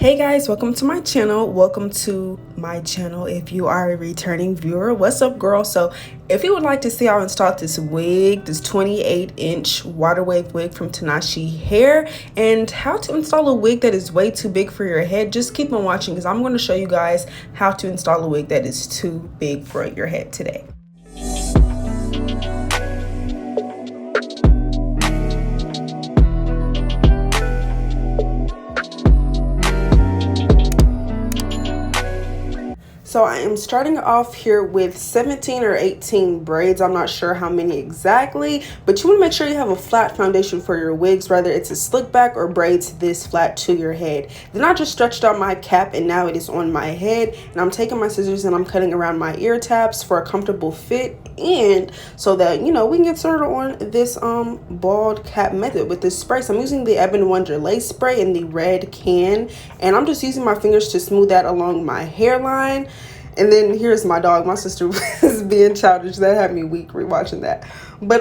Hey guys, welcome to my channel. Welcome to my channel if you are a returning viewer. What's up, girl? So if you would like to see how I installed this wig, this 28-inch water wave wig from Tinashe Hair, and how to install a wig that is way too big for your head, just keep on watching because I'm going to show you guys how to install a wig that is too big for your head today. So I am starting off here with 17 or 18 braids. I'm not sure how many exactly, but you want to make sure you have a flat foundation for your wigs, whether it's a slick back or braids this flat to your head. Then I just stretched out my cap and now it is on my head, and I'm taking my scissors and I'm cutting around my ear tabs for a comfortable fit, and so that, you know, we can get started on this bald cap method with this spray. So I'm using the Ebon Wonder lace spray in the red can, and I'm just using my fingers to smooth that along my hairline. And then here's my dog. My sister was being childish. That had me weak rewatching that. But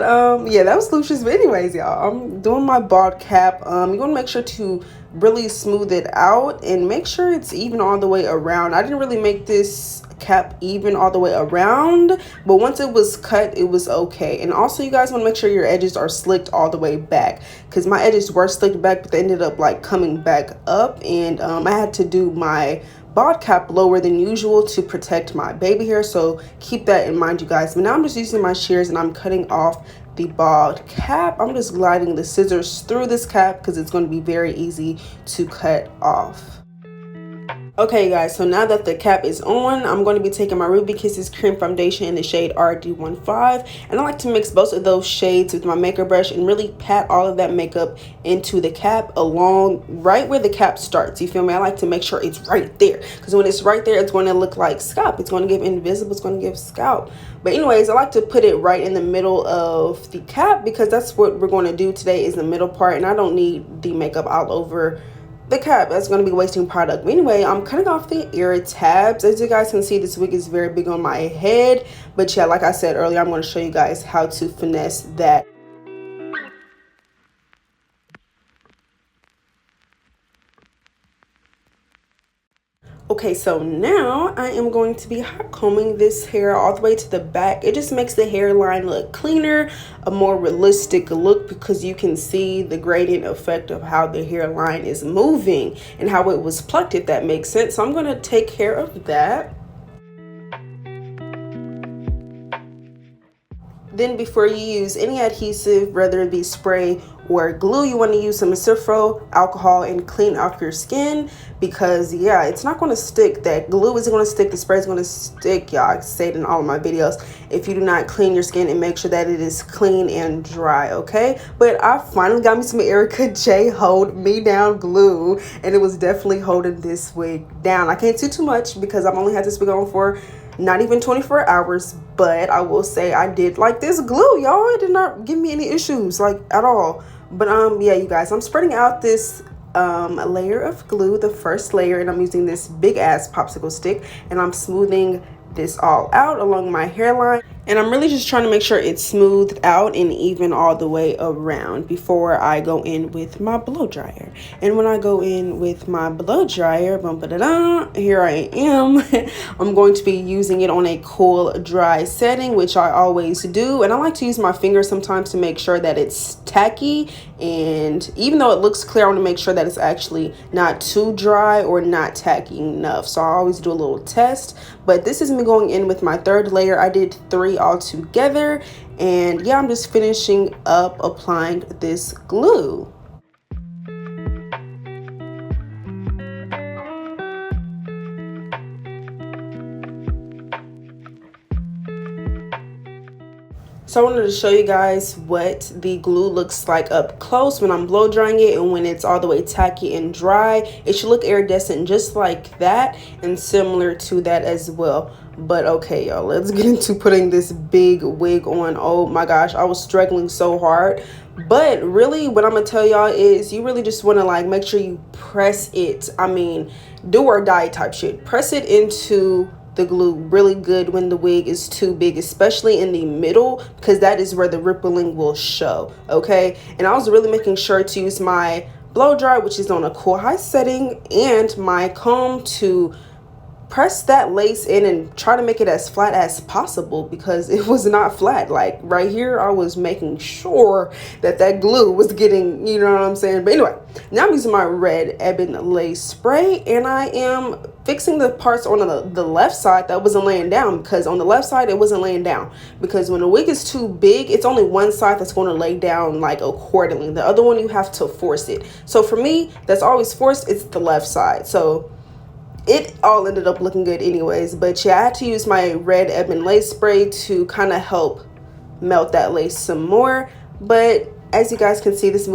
yeah, that was Lucius. But anyways, y'all, I'm doing my bald cap. You want to make sure to really smooth it out and make sure it's even all the way around. I didn't really make this cap even all the way around, but once it was cut, it was okay. And also, you guys want to make sure your edges are slicked all the way back, because my edges were slicked back, but they ended up like coming back up, and I had to do my bald cap lower than usual to protect my baby hair, so keep that in mind, you guys. But now I'm just using my shears and I'm cutting off the bald cap. I'm just gliding the scissors through this cap because it's going to be very easy to cut off. Okay guys, so now that the cap is on, I'm going to be taking my Ruby Kisses cream foundation in the shade RD15, and I like to mix both of those shades with my makeup brush and really pat all of that makeup into the cap along right where the cap starts. You feel me? I like to make sure it's right there, because when it's right there, it's going to look like scalp. It's going to give invisible, it's going to give scalp. But anyways, I like to put it right in the middle of the cap because that's what we're going to do today, is the middle part, and I don't need the makeup all over the cap. That's going to be wasting product. But anyway, I'm cutting off the ear tabs. As you guys can see, this wig is very big on my head, but yeah, like I said earlier, I'm going to show you guys how to finesse that. Okay, so now I am going to be hot combing this hair all the way to the back. It just makes the hairline look cleaner, a more realistic look, because you can see the gradient effect of how the hairline is moving and how it was plucked, if that makes sense. So I'm going to take care of that. Then before you use any adhesive, whether it be spray or glue, you want to use some Cifro alcohol and clean off your skin, because yeah, it's not going to stick. That glue isn't going to stick, the spray is going to stick, y'all. I say it in all of my videos, if you do not clean your skin and make sure that it is clean and dry, okay? But I finally got me some Erica J Hold Me Down glue, and it was definitely holding this wig down. I can't do too much because I've only had this wig on for not even 24 hours, but I will say I did like this glue, y'all. It did not give me any issues, like, at all. But yeah, you guys, I'm spreading out this layer of glue, the first layer, and I'm using this big ass popsicle stick, and I'm smoothing this all out along my hairline, and I'm really just trying to make sure it's smoothed out and even all the way around before I go in with my blow dryer. And when I go in with my blow dryer, here I am. I'm going to be using it on a cool dry setting, which I always do, and I like to use my finger sometimes to make sure that it's tacky, and even though it looks clear, I want to make sure that it's actually not too dry or not tacky enough. So I always do a little test, but this is me going in with my third layer. I did 3 all together, and yeah, I'm just finishing up applying this glue. So I wanted to show you guys what the glue looks like up close when I'm blow drying it, and when it's all the way tacky and dry. It should look iridescent just like that, and similar to that as well. But okay, y'all, let's get into putting this big wig on. Oh my gosh, I was struggling so hard. But really, what I'm gonna tell y'all is you really just want to like make sure you press it. I mean, do or die type shit. Press it into the glue really good when the wig is too big, especially in the middle, because that is where the rippling will show. Okay, and I was really making sure to use my blow dry, which is on a cool high setting, and my comb to press that lace in and try to make it as flat as possible, because it was not flat. Like right here, I was making sure that that glue was getting, you know what I'm saying? But anyway, now I'm using my red ebony lace spray, and I am fixing the parts on the left side that wasn't laying down, because on the left side it wasn't laying down, because when a wig is too big, it's only one side that's going to lay down like accordingly. The other one, you have to force it. So for me, that's always forced, it's the left side. So it all ended up looking good anyways. But yeah, I had to use my red ebony lace spray to kind of help melt that lace some more. But as you guys can see, this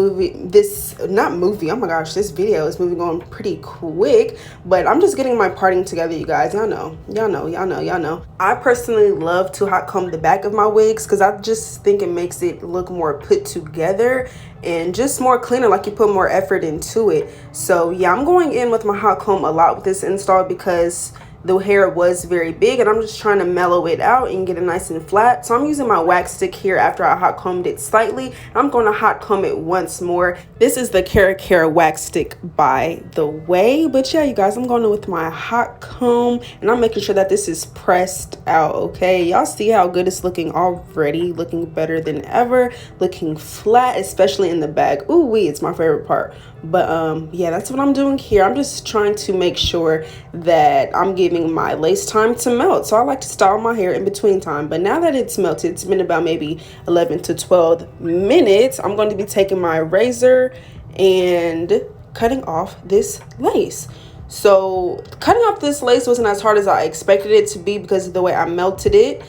video is moving on pretty quick. But I'm just getting my parting together, you guys. Y'all know. I personally love to hot comb the back of my wigs, because I just think it makes it look more put together and just more cleaner, like you put more effort into it. So yeah, I'm going in with my hot comb a lot with this install, because the hair was very big and I'm just trying to mellow it out and get it nice and flat. So I'm using my wax stick here after I hot combed it slightly. I'm going to hot comb it once more. This is the Cara wax stick, by the way. But yeah, you guys, I'm going in with my hot comb and I'm making sure that this is pressed out, okay? Y'all see how good it's looking already, looking better than ever, looking flat, especially in the back. Ooh wee, it's my favorite part. But yeah, that's what I'm doing here. I'm just trying to make sure that I'm giving my lace time to melt. So I like to style my hair in between time. But now that it's melted, it's been about maybe 11 to 12 minutes. I'm going to be taking my razor and cutting off this lace. So cutting off this lace wasn't as hard as I expected it to be, because of the way I melted it.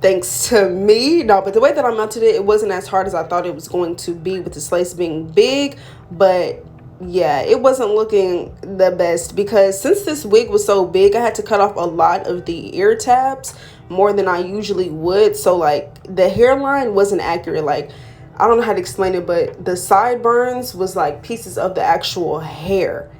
Thanks to me. No, but the way that I melted it, it wasn't as hard as I thought it was going to be, with this lace being big. But yeah, it wasn't looking the best, because since this wig was so big, I had to cut off a lot of the ear tabs, more than I usually would. So like the hairline wasn't accurate. Like, I don't know how to explain it, but the sideburns was like pieces of the actual hair.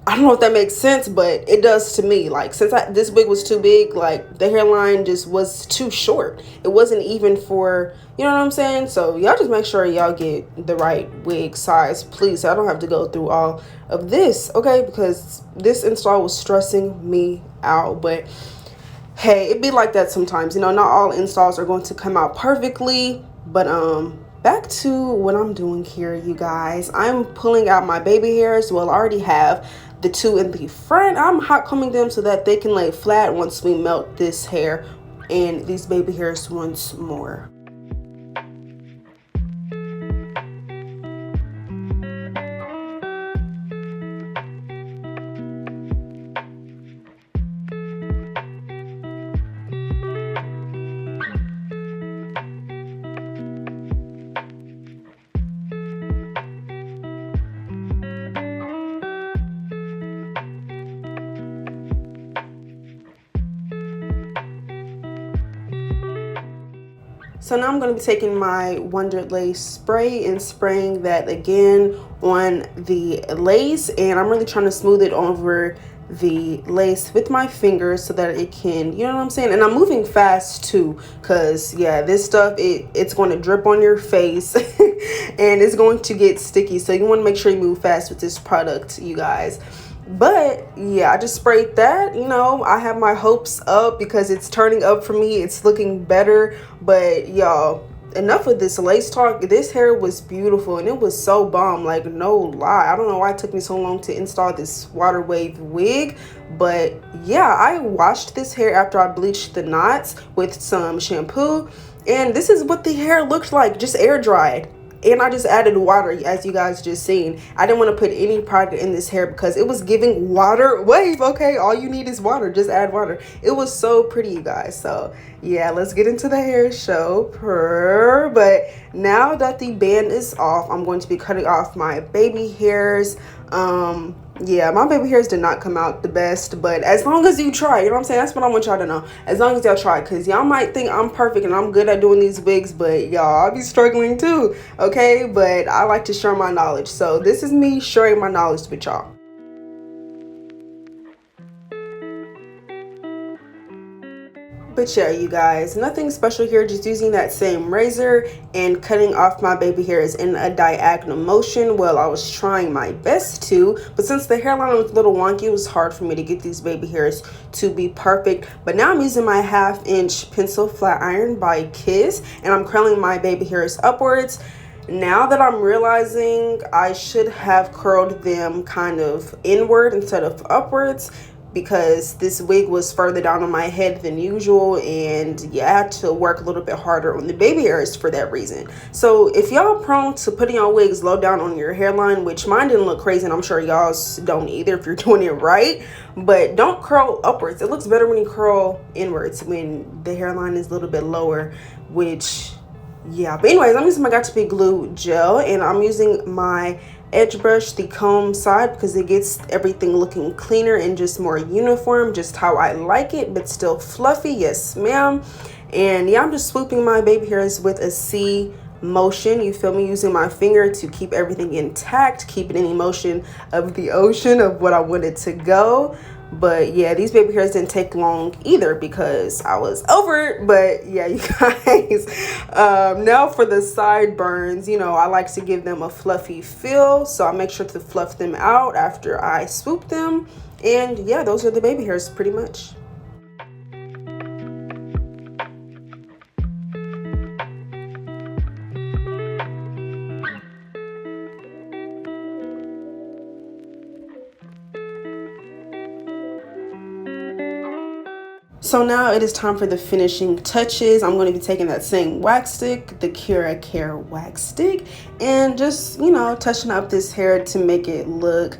I don't know if that makes sense, but it does to me. Like, since this wig was too big, like the hairline just was too short. It wasn't even for, you know what I'm saying? So y'all just make sure y'all get the right wig size, please. So I don't have to go through all of this, okay? Because this install was stressing me out. But hey, it be like that sometimes. You know, not all installs are going to come out perfectly. But back to what I'm doing here, you guys. I'm pulling out my baby hairs. Well, I already have the two in the front. I'm hot combing them so that they can lay flat once we melt this hair and these baby hairs once more. So now I'm going to be taking my Wonder Lace spray and spraying that again on the lace, and I'm really trying to smooth it over the lace with my fingers so that it can, you know what I'm saying? And I'm moving fast too, because yeah, this stuff, it's going to drip on your face and it's going to get sticky. So you want to make sure you move fast with this product, you guys. But yeah, I just sprayed that. You know, I have my hopes up because it's turning up for me. It's looking better. But y'all, enough of this lace talk. This hair was beautiful and it was so bomb, like no lie. I don't know why it took me so long to install this water wave wig, but yeah, I washed this hair after I bleached the knots with some shampoo, and this is what the hair looked like, just air dried. And I just added water, as you guys just seen. I didn't want to put any product in this hair because it was giving water wave. Okay, all you need is water. Just add water. It was so pretty, you guys. So yeah, let's get into the hair show. But now that the band is off, I'm going to be cutting off my baby hairs. Yeah, my baby hairs did not come out the best, but as long as you try, you know what I'm saying? That's what I want y'all to know. As long as y'all try, because y'all might think I'm perfect and I'm good at doing these wigs, but y'all, I'll be struggling too, okay? But I like to share my knowledge. So this is me sharing my knowledge with y'all. But yeah, you guys, nothing special here, just using that same razor and cutting off my baby hairs in a diagonal motion. Well, I was trying my best to, but since the hairline was a little wonky, it was hard for me to get these baby hairs to be perfect. But now I'm using my 1/2-inch pencil flat iron by Kiss, and I'm curling my baby hairs upwards. Now that I'm realizing I should have curled them kind of inward instead of upwards, because this wig was further down on my head than usual, and yeah, I had to work a little bit harder on the baby hairs for that reason. So if y'all prone to putting on wigs low down on your hairline, which mine didn't look crazy and I'm sure y'all's don't either if you're doing it right, but don't curl upwards. It looks better when you curl inwards when the hairline is a little bit lower, which yeah. But anyways, I'm using my Got2b glue gel, and I'm using my edge brush, the comb side, because it gets everything looking cleaner and just more uniform, just how I like it, but still fluffy. Yes ma'am. And yeah, I'm just swooping my baby hairs with a C motion, you feel me, using my finger to keep everything intact, keeping any motion of the ocean of what I wanted to go. But yeah, these baby hairs didn't take long either because I was over it. But yeah, you guys, now for the sideburns, you know, I like to give them a fluffy feel, so I make sure to fluff them out after I swoop them. And yeah, those are the baby hairs pretty much. So now it is time for the finishing touches. I'm going to be taking that same wax stick, the Kira Care wax stick, and just, you know, touching up this hair to make it look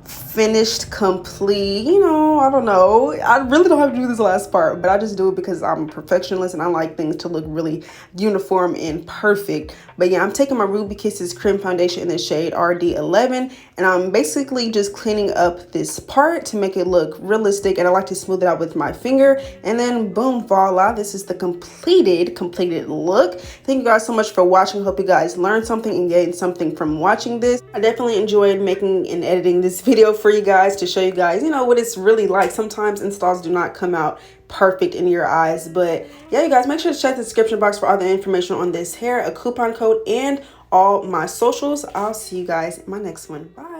finished, complete. You know, I don't know, I really don't have to do this last part, but I just do it because I'm a perfectionist and I like things to look really uniform and perfect. But yeah, I'm taking my Ruby Kisses cream foundation in the shade RD11, and I'm basically just cleaning up this part to make it look realistic, and I like to smooth it out with my finger, and then boom, voila, this is the completed look. Thank you guys so much for watching. Hope you guys learned something and gained something from watching this. I definitely enjoyed making and editing this video for you guys to show you guys, you know, what it's really like. Sometimes installs do not come out perfect in your eyes, but yeah, you guys, make sure to check the description box for all the information on this hair, a coupon code, and all my socials. I'll see you guys in my next one. Bye.